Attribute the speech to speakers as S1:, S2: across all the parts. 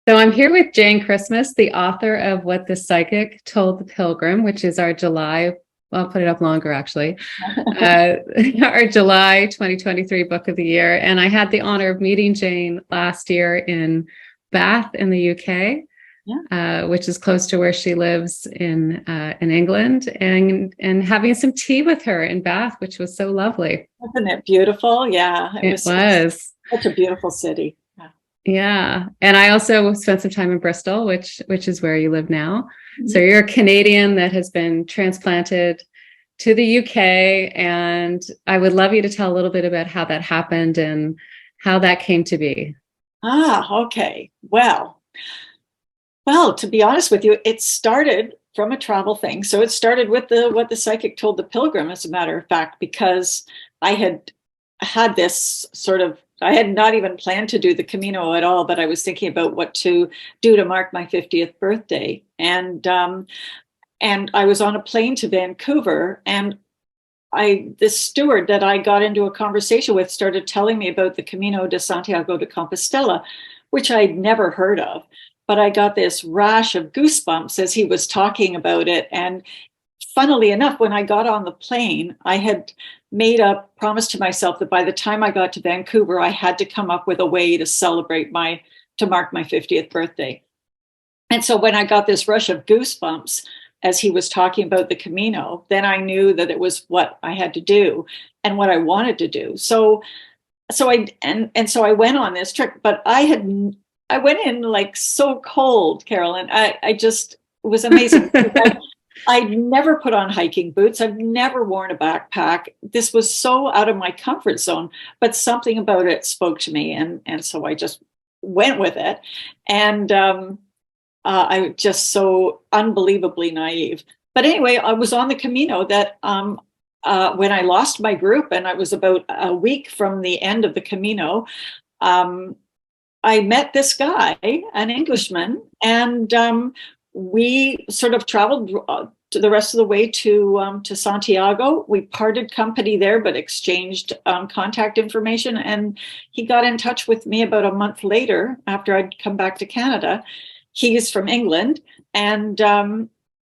S1: So I'm here with Jane Christmas, the author of What the Psychic Told the Pilgrim, which is our July, well, I'll put it up longer actually, uh, our July 2023 book of the year. And I had the honor of meeting Jane last year in Bath in the UK, which is close to where she lives in England, and having some tea with her in Bath, which was so lovely.
S2: Wasn't it beautiful? Yeah,
S1: It was.
S2: such a beautiful city. Yeah.
S1: Yeah. And I also spent some time in Bristol, which is where you live now. So
S2: Mhm.
S1: you're a Canadian that has been transplanted to the UK. And I would love you to tell a little bit about how that happened and how that came to be.
S2: Okay. Well, to be honest with you, it started from a travel thing. So it started with the what the psychic told the pilgrim, as a matter of fact, because I had this sort of, I had not even planned to do the Camino at all, but I was thinking about what to do to mark my 50th birthday. And I was on a plane to Vancouver, and this steward that I got into a conversation with started telling me about the Camino de Santiago de Compostela, which I'd never heard of. But I got this rash of goosebumps as he was talking about it. And funnily enough, when I got on the plane, I had made a promise to myself that by the time I got to Vancouver, I had to come up with a way to to mark my 50th birthday. And so when I got this rush of goosebumps as he was talking about the Camino, then I knew that it was what I had to do and what I wanted to do. So I went on this trip, but I went in like so cold, Carolyn. I just, it was amazing. I'd never put on hiking boots. I've never worn a backpack. This was so out of my comfort zone, but something about it spoke to me. And so I just went with it. And I was just so unbelievably naive. But anyway, I was on the Camino that when I lost my group and I was about a week from the end of the Camino, I met this guy, an Englishman, and we sort of traveled to the rest of the way to Santiago. We parted company there, but exchanged contact information. And he got in touch with me about a month later after I'd come back to Canada. He's from England, and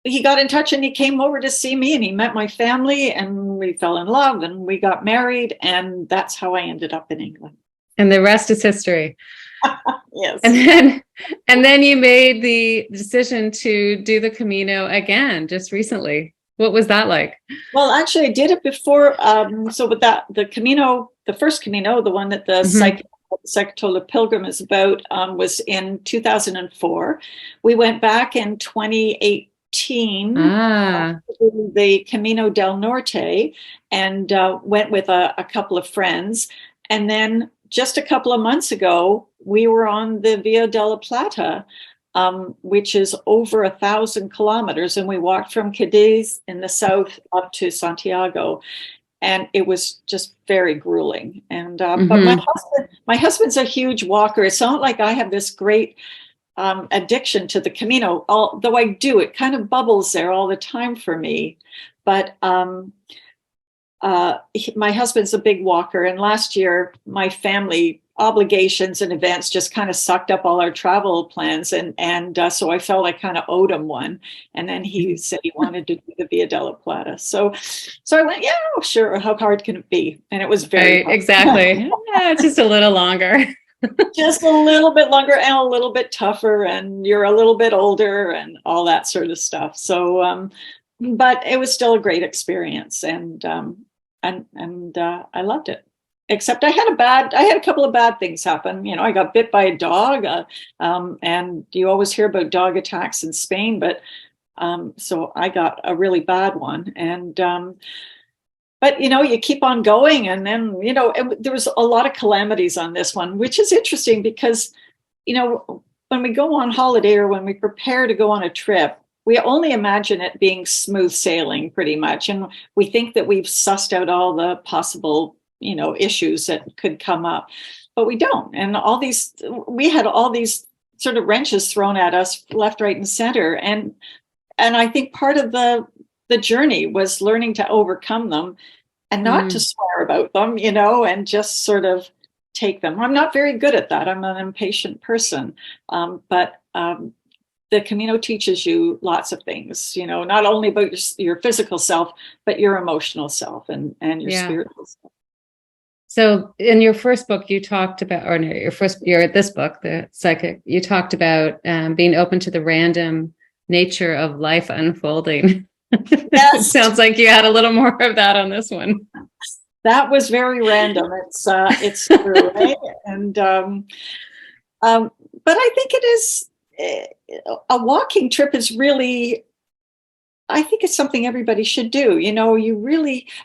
S2: he got in touch and he came over to see me, and he met my family, and we fell in love, and we got married, and that's how I ended up in England.
S1: And the rest is history.
S2: Yes.
S1: And then you made the decision to do the Camino again just recently. What was that like?
S2: Well, actually, I did it before. So with that, the Camino, the first Camino, the one that the Psychic Told the Pilgrim is about, was in 2004. We went back in 2018, the Camino del Norte, and went with a couple of friends. And then just a couple of months ago, we were on the Via de la Plata, which is over 1,000 kilometers. And we walked from Cadiz in the south up to Santiago. And it was just very grueling. And but my husband's a huge walker. It's not like I have this great addiction to the Camino, although I do. It kind of bubbles there all the time for me. But my husband's a big walker, and last year my family obligations and events just kind of sucked up all our travel plans, and so I felt I kind of owed him one. And then he said he wanted to do the Via de la Plata, so I went, yeah, sure. How hard can it be? And it was very hard.
S1: Exactly. Yeah, it's just a little longer.
S2: Just a little bit longer and a little bit tougher, and you're a little bit older and all that sort of stuff. So, but it was still a great experience, and I loved it. Except I had a couple of bad things happen. You know, I got bit by a dog, and you always hear about dog attacks in Spain, but so I got a really bad one. And but you know, you keep on going, and then there was a lot of calamities on this one, which is interesting because when we go on holiday or when we prepare to go on a trip, we only imagine it being smooth sailing pretty much. And we think that we've sussed out all the possible, issues that could come up, but we don't. And we had all these sort of wrenches thrown at us left, right, and center. And I think part of the journey was learning to overcome them and not to swear about them, and just sort of take them. I'm not very good at that. I'm an impatient person. But the Camino teaches you lots of things, not only about your physical self, but your emotional self and your spiritual self.
S1: So in your first book, you talked about, or no, this book, The Psychic, you talked about being open to the random nature of life unfolding. Yes. It sounds like you had a little more of that on this one.
S2: That was very random. It's true, right? And but I think it is a walking trip is really, I think it's something everybody should do.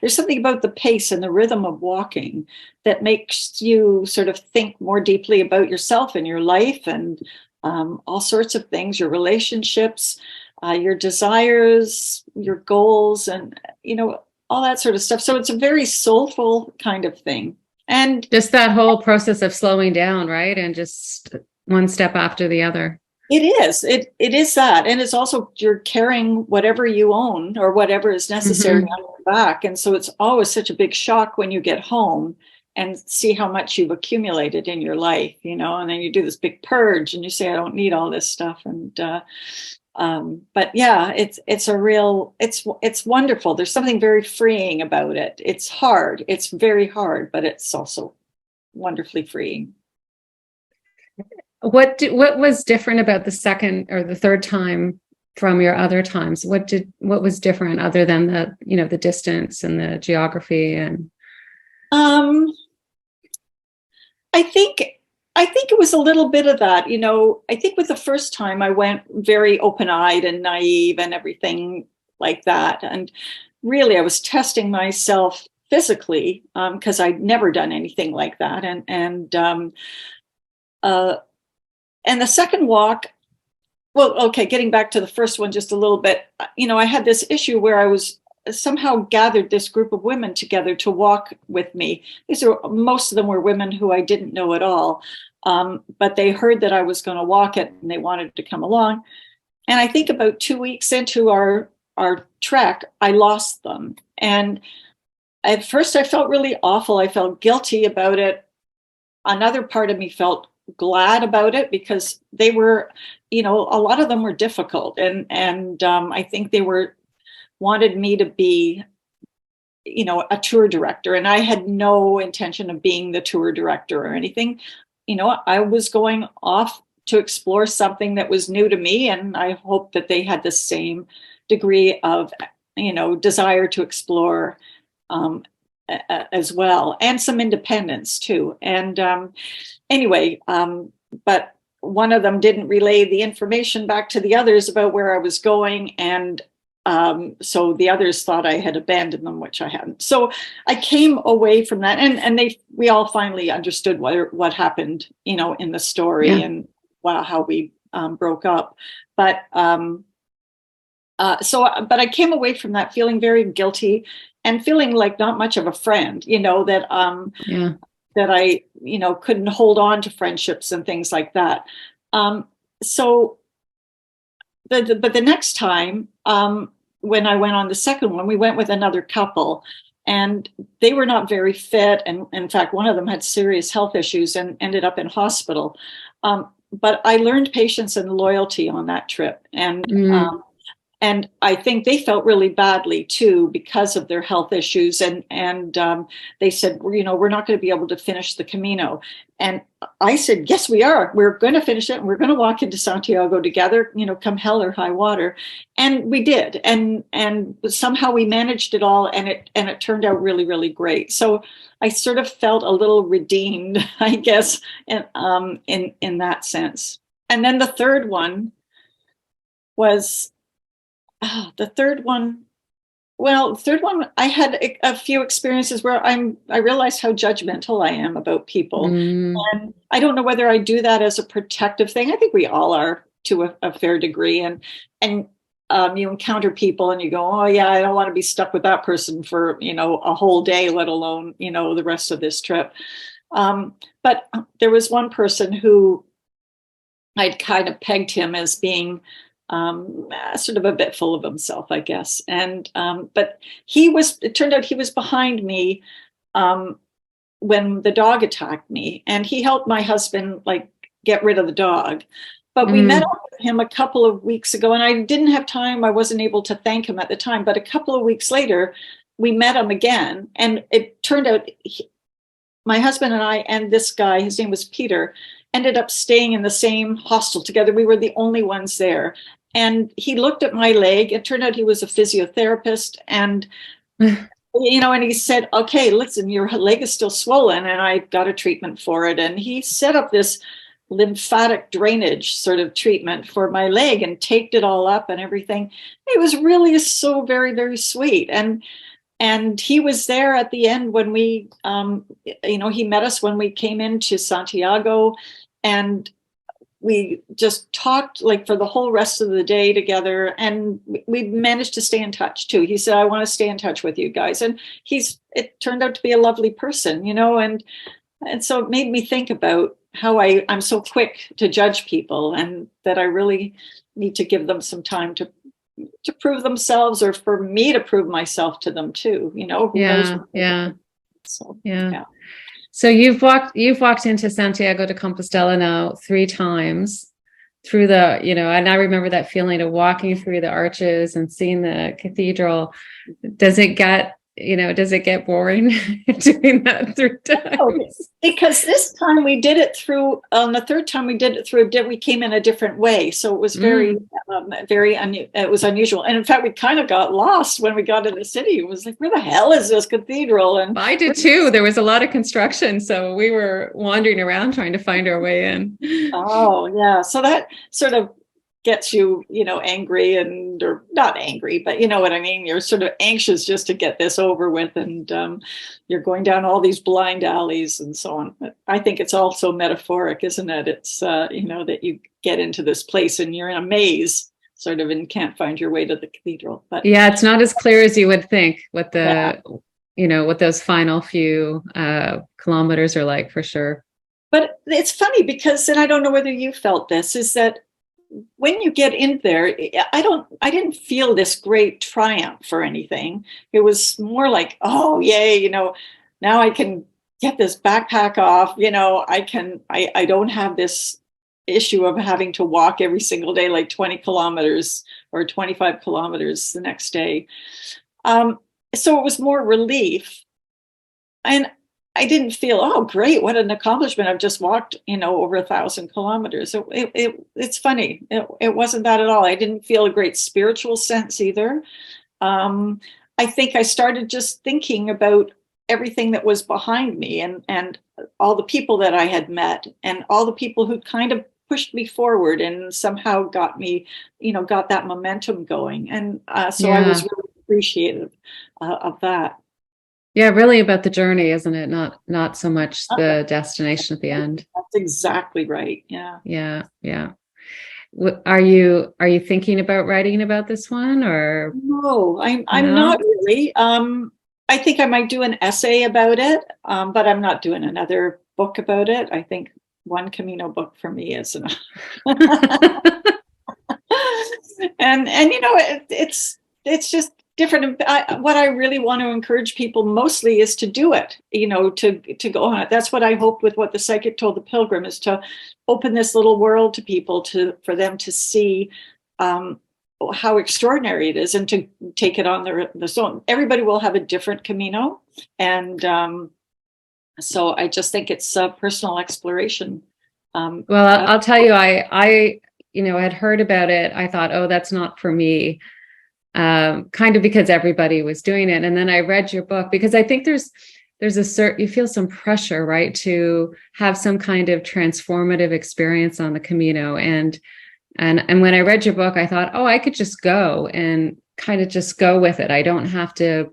S2: There's something about the pace and the rhythm of walking that makes you sort of think more deeply about yourself and your life and all sorts of things, your relationships, your desires, your goals, and, all that sort of stuff. So it's a very soulful kind of thing. And
S1: just that whole process of slowing down, right? And just one step after the other.
S2: It is. It is that. And it's also, you're carrying whatever you own or whatever is necessary on your back. And so it's always such a big shock when you get home and see how much you've accumulated in your life, and then you do this big purge and you say, I don't need all this stuff. And, but yeah, it's wonderful. There's something very freeing about it. It's hard. It's very hard, but it's also wonderfully freeing.
S1: What was different about the second or the third time from your other times? What was different other than the distance and the geography and?
S2: I think it was a little bit of that, I think with the first time I went very open-eyed and naive and everything like that. And really I was testing myself physically because I'd never done anything like that. And the second walk, well, okay, getting back to the first one just a little bit, I had this issue where I was somehow gathered this group of women together to walk with me. Most of them were women who I didn't know at all, but they heard that I was going to walk it and they wanted to come along. And I think about 2 weeks into our trek, I lost them. And at first I felt really awful. I felt guilty about it. Another part of me felt glad about it because they were, a lot of them were difficult. And I think they wanted me to be, a tour director. And I had no intention of being the tour director or anything. I was going off to explore something that was new to me. And I hope that they had the same degree of, desire to explore as well, and some independence too. And anyway, but one of them didn't relay the information back to the others about where I was going. And so the others thought I had abandoned them, which I hadn't. So I came away from that, and we all finally understood what happened, in the story and how we broke up. But but I came away from that feeling very guilty and feeling like not much of a friend, that I, couldn't hold on to friendships and things like that. But the next time, when I went on the second one, we went with another couple, and they were not very fit. And in fact, one of them had serious health issues and ended up in hospital. But I learned patience and loyalty on that trip. And I think they felt really badly too because of their health issues. And they said, we're not going to be able to finish the Camino. And I said, yes, we are. We're going to finish it. And we're going to walk into Santiago together, come hell or high water. And we did. And somehow we managed it all. And it turned out really, really great. So I sort of felt a little redeemed, I guess, in that sense. And then the third one was... the third one, I had a few experiences where I realized how judgmental I am about people. And I don't know whether I do that as a protective thing. I think we all are to a fair degree. And you encounter people and you go, oh yeah, I don't want to be stuck with that person for, a whole day, let alone, the rest of this trip. But there was one person who I'd kind of pegged him as being sort of a bit full of himself, I guess. And but it turned out he was behind me when the dog attacked me, and he helped my husband like get rid of the dog. But we met up with him a couple of weeks ago, and I didn't have time. I wasn't able to thank him at the time. But a couple of weeks later, we met him again. And it turned out my husband and I and this guy, his name was Peter, ended up staying in the same hostel together. We were the only ones there. And he looked at my leg. It turned out he was a physiotherapist. And and he said, okay, listen, your leg is still swollen. And I got a treatment for it. And he set up this lymphatic drainage sort of treatment for my leg and taped it all up and everything. It was really so very, very sweet. And he was there at the end when we, he met us when we came into Santiago, and we just talked like for the whole rest of the day together, and we managed to stay in touch too. He said, I want to stay in touch with you guys. And it turned out to be a lovely person, and so it made me think about how I'm so quick to judge people, and that I really need to give them some time to prove themselves, or for me to prove myself to them too,
S1: Yeah. So you've walked into Santiago de Compostela now 3 times through the, and I remember that feeling of walking through the arches and seeing the cathedral. Does it get boring doing that 3 times?
S2: No, because this time we did it through, the third time we did it through, we came in a different way. So it was it was unusual. And in fact, we kind of got lost when we got in the city. It was like, where the hell is this cathedral? And
S1: I did too. There was a lot of construction. So we were wandering around trying to find our way in.
S2: Oh, yeah. So that sort of gets you, angry, or not angry, but you know what I mean? You're sort of anxious just to get this over with. And you're going down all these blind alleys and so on. But I think it's also metaphoric, isn't it? It's, that you get into this place and you're in a maze sort of, and can't find your way to the cathedral. But
S1: yeah, it's not as clear as you would think what what those final few kilometers are like, for sure.
S2: But it's funny because, and I don't know whether you felt this, is that when you get in there, I didn't feel this great triumph or anything. It was more like, oh, yay, now I can get this backpack off. I don't have this issue of having to walk every single day, like 20 kilometers or 25 kilometers the next day. So it was more relief. And I didn't feel, oh, great, what an accomplishment. I've just walked, over 1,000 kilometers. So it's funny. It wasn't that at all. I didn't feel a great spiritual sense either. I think I started just thinking about everything that was behind me, and all the people that I had met, and all the people who kind of pushed me forward and somehow got me, got that momentum going. And I was really appreciative of that.
S1: Yeah, really about the journey, isn't it? Not so much the destination at the end.
S2: That's exactly right. Yeah.
S1: Yeah. Are you thinking about writing about this one, or?
S2: No, I'm not really. I think I might do an essay about it, but I'm not doing another book about it. I think one Camino book for me is enough. and it's just different. What I really want to encourage people mostly is to do it, to go on it. That's what I hoped with what the psychic told the Pilgrim, is to open this little world to people, for them to see how extraordinary it is, and to take it on their own. Everybody will have a different Camino. And so I just think it's a personal exploration.
S1: Well, I'll tell you, I had heard about it. I thought, oh, that's not for me. Kind of because everybody was doing it. And then I read your book, because I think there's you feel some pressure, right, to have some kind of transformative experience on the Camino. And when I read your book, I thought, oh, I could just go and kind of just go with it. I don't have to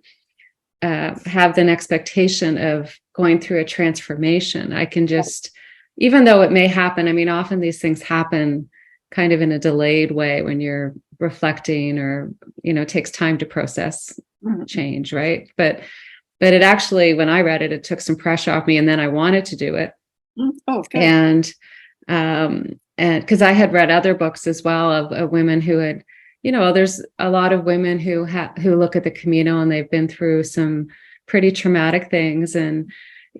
S1: have an expectation of going through a transformation. I can just, even though it may happen, I mean, often these things happen kind of in a delayed way when you're reflecting, or it takes time to process change, right? But it actually, when I read it, it took some pressure off me, and then I wanted to do it.
S2: Oh, good.
S1: And because I had read other books as well of women who had, there's a lot of women who look at the Camino and they've been through some pretty traumatic things, and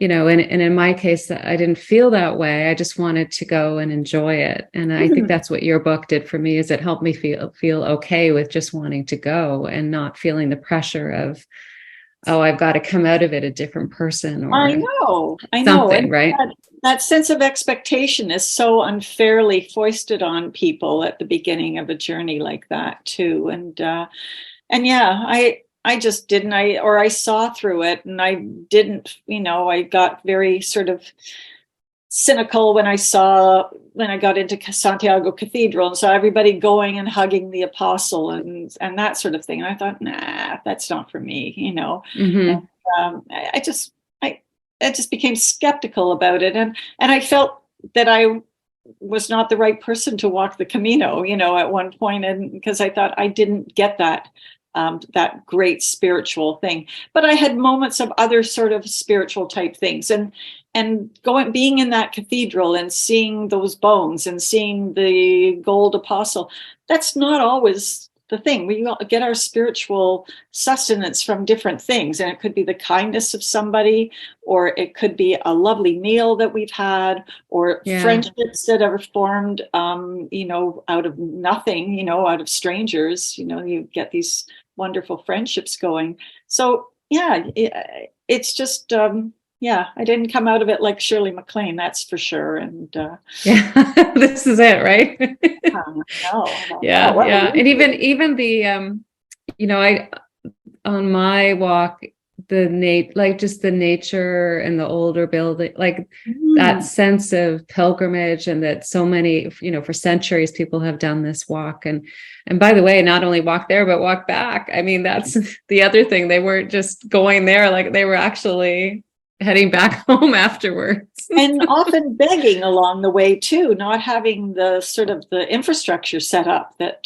S1: and in my case, I didn't feel that way. I just wanted to go and enjoy it. And I think that's what your book did for me, is it helped me feel okay with just wanting to go and not feeling the pressure of, oh, I've got to come out of it a different person, or
S2: I know.
S1: something,
S2: And
S1: right?
S2: that sense of expectation is so unfairly foisted on people at the beginning of a journey like that too. And yeah, I just didn't, I saw through it, and I didn't, I got very sort of cynical when I got into Santiago Cathedral and saw everybody going and hugging the apostle and that sort of thing. And I thought, nah, that's not for me,
S1: Mm-hmm.
S2: And I just became skeptical about it, and I felt that I was not the right person to walk the Camino, at one point, and because I thought I didn't get that great spiritual thing. But I had moments of other sort of spiritual type things, and being in that cathedral and seeing those bones and seeing the gold apostle, that's not always the thing. We get our spiritual sustenance from different things, and it could be the kindness of somebody, or it could be a lovely meal that we've had, or friendships that are formed, out of nothing, out of strangers. You get these wonderful friendships going. So yeah, it's just I didn't come out of it like Shirley MacLaine, that's for sure. And
S1: This is it, right?
S2: Yeah.
S1: And even the I on my walk, just the nature and the older building, like that sense of pilgrimage, and that so many, for centuries people have done this walk, and by the way, not only walk there but walk back. I mean, that's the other thing. They weren't just going there, like they were actually heading back home afterwards.
S2: And often begging along the way too, not having the sort of the infrastructure set up that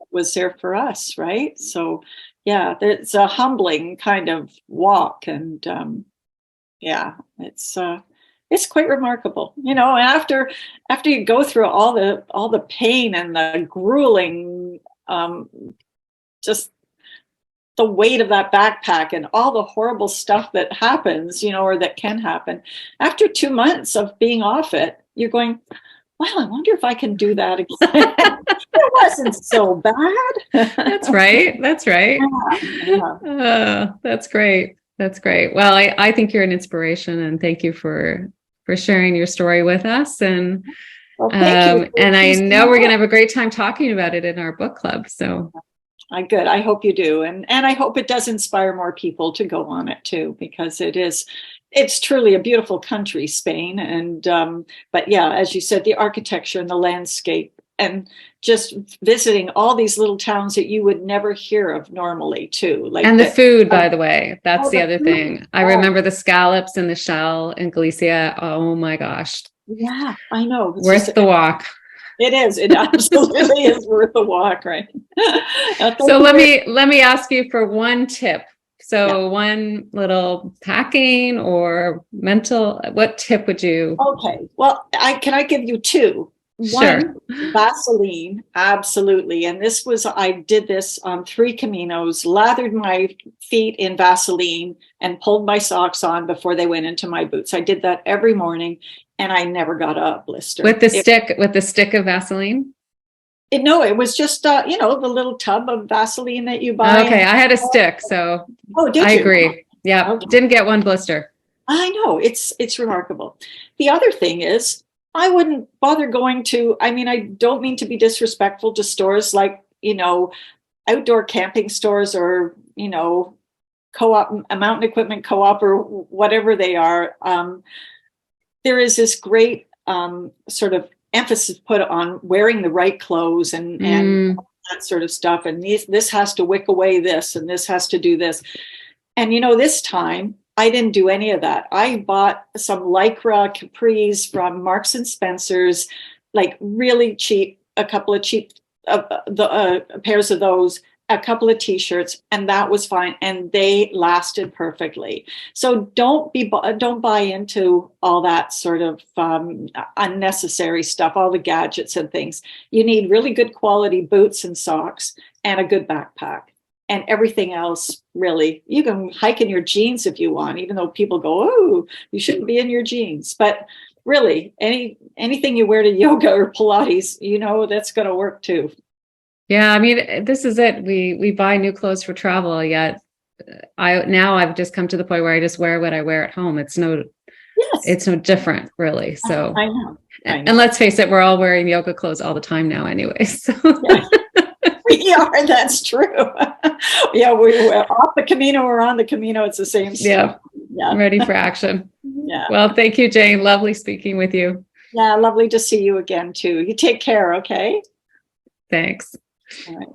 S2: was there for us, right? So yeah, it's a humbling kind of walk, and it's quite remarkable, after you go through all the pain and the grueling, just the weight of that backpack and all the horrible stuff that happens, or that can happen. After 2 months of being off it, you're going, well, I wonder if I can do that again. It wasn't so bad.
S1: That's right.
S2: Yeah.
S1: That's great. Well, I think you're an inspiration, and thank you for sharing your story with us. And
S2: thank you.
S1: And I know we're going to have a great time talking about it in our book club. So
S2: good. I hope you do. And I hope it does inspire more people to go on it too, because it's truly a beautiful country, Spain. And, but yeah, as you said, the architecture and the landscape, and just visiting all these little towns that you would never hear of normally too.
S1: And the food, by the way, that's the other thing. I remember the scallops and the shell in Galicia. Oh my gosh.
S2: Yeah, I know.
S1: It's worth the walk.
S2: It is. It absolutely is worth the walk, right?
S1: So let me ask you for one tip. So one little packing or mental, what tip would you?
S2: Okay. Well, can I give you two?
S1: Sure.
S2: One, Vaseline, absolutely. And I did this on 3 Caminos, lathered my feet in Vaseline and pulled my socks on before they went into my boots. I did that every morning, and I never got a blister.
S1: With the stick of Vaseline?
S2: It was just, the little tub of Vaseline that you buy.
S1: Okay, I had a stick, so
S2: did you?
S1: I agree. Yeah, okay. Didn't get one blister.
S2: I know, it's remarkable. The other thing is, I wouldn't bother going to, I don't mean to be disrespectful to stores like, outdoor camping stores, or, co-op, a mountain equipment co-op, or whatever they are. There is this great sort of emphasis put on wearing the right clothes and that sort of stuff. And this has to wick away this, and this has to do this. And, this time, I didn't do any of that. I bought some Lycra capris from Marks and Spencer's, like really cheap, a couple of cheap pairs of those, a couple of t-shirts, and that was fine. And they lasted perfectly. So don't buy into all that sort of unnecessary stuff, all the gadgets and things. You need really good quality boots and socks and a good backpack. and everything else, really. You can hike in your jeans if you want, even though people go, oh, you shouldn't be in your jeans. But really, anything you wear to yoga or Pilates, that's going to work too.
S1: Yeah, I mean, this is it. We buy new clothes for travel, yet I've just come to the point where I just wear what I wear at home. It's no different, really. So
S2: I know.
S1: And let's face it, we're all wearing yoga clothes all the time now anyway. So
S2: yeah. We are, that's true. Yeah, we're off the Camino or on the Camino. It's the same stuff.
S1: Yeah. I'm ready for action.
S2: Yeah.
S1: Well, thank you, Jane. Lovely speaking with you.
S2: Yeah, lovely to see you again too. You take care, okay?
S1: Thanks.
S2: All right.